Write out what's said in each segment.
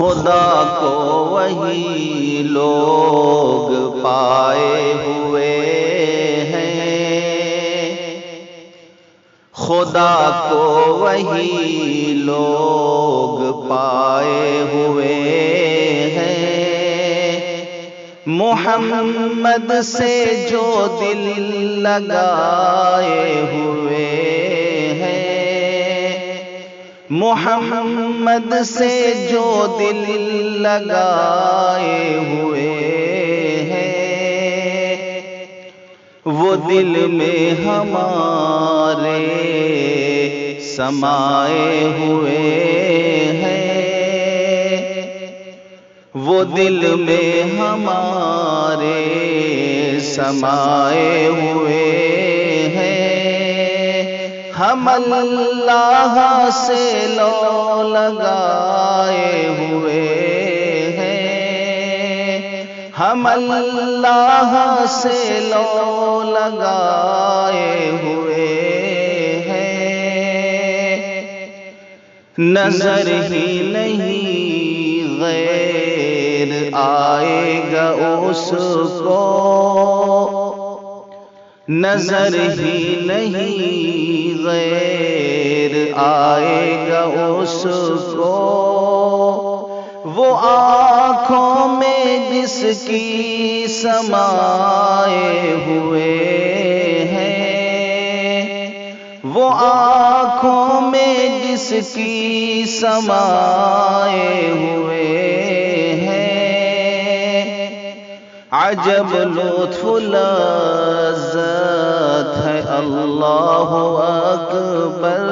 خدا کو وہی لوگ پائے ہوئے ہیں، خدا کو وہی لوگ پائے ہوئے ہیں، محمد سے جو دل لگائے ہوئے ہیں، محمد سے جو دل لگائے ہوئے ہیں، وہ دل میں ہمارے سمائے ہوئے ہیں، وہ دل میں ہمارے سمائے ہوئے ہیں، ہم اللہ سے لو لگائے ہوئے ہیں، ہم اللہ سے لو لگائے ہوئے ہیں، نظر ہی نہیں غیر آئے گا اس کو، نظر ہی نہیں غیر آئے گا اس کو، وہ آنکھوں میں جس کی سمائے ہوئے ہیں، وہ آنکھوں میں جس کی سمائے ہوئے ہیں، عجب لطف لذت ہے اللہ اکبر،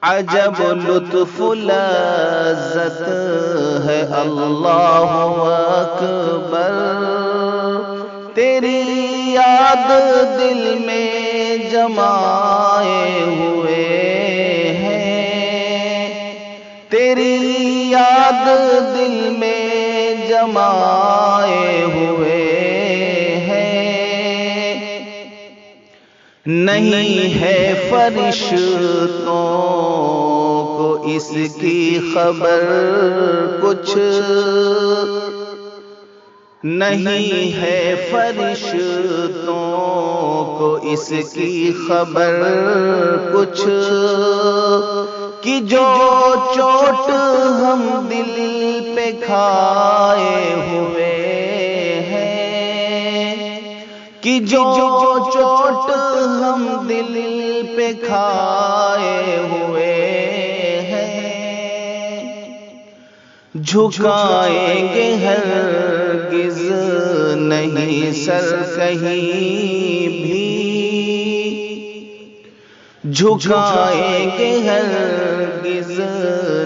عجب لطف لذت ہے اللہ اکبر، تیری یاد دل میں جمائے ہوئے ہیں، تیری یاد دل میں جمائے ہوئے ہیں، نہیں ہے فرشتوں کو اس کی خبر کچھ، نہیں ہے فرشتوں کو اس کی خبر کچھ، کہ جو چوٹ ہم دل پہ کھائے ہوئے ہیں، کہ جو چوٹ ہم دل پہ کھائے ہوئے ہیں، جھکائیں گے ہرگز نہیں سر کہیں بھی، جھکائیں گے ہرگز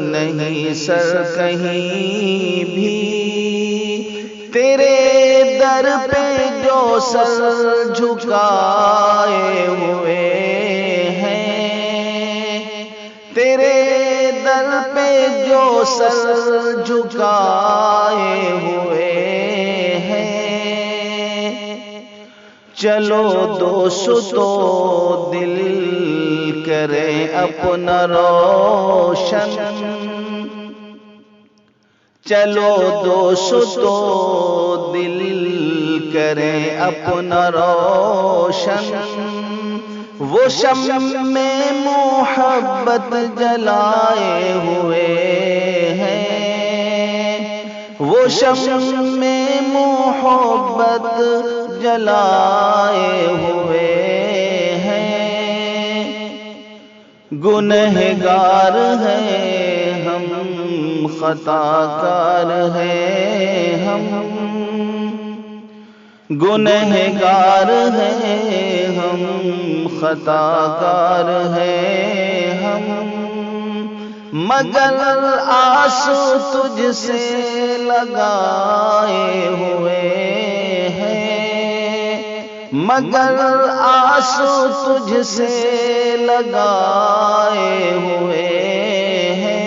نہیں سر کہیں بھی، تیرے در پہ جو سر جھکائے ہوئے ہیں، تیرے در پہ جو سر جھکائے ہوئے ہیں، چلو دوستو دل کرے اپنا روشن، چلو دوستو دل کرے اپنا روشن، وہ شمع محبت جلائے ہوئے ہیں، وہ شمع محبت جلائے ہوئے ہیں، گنہگار ہیں ہم، خطا کار ہیں ہم، گنہگار ہیں ہم، خطا کار ہیں ہم، مگر آس تجھ سے لگائے ہوئے ہیں، مگر آس تجھ سے لگائے ہوئے ہیں،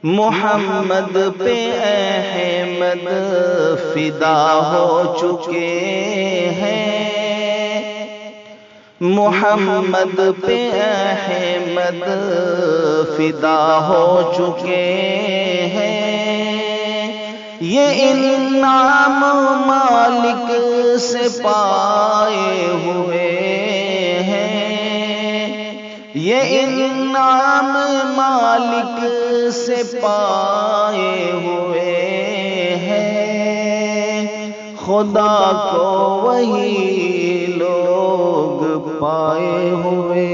محمد پہ احمد فدا ہو چکے ہیں، محمد پہ احمد احمد فدا ہو چکے ہیں، یہ انعام مالک سے پائے ہوئے ہیں، یہ انعام مالک سے پائے ہوئے ہیں، خدا کو وہی لوگ پائے ہوئے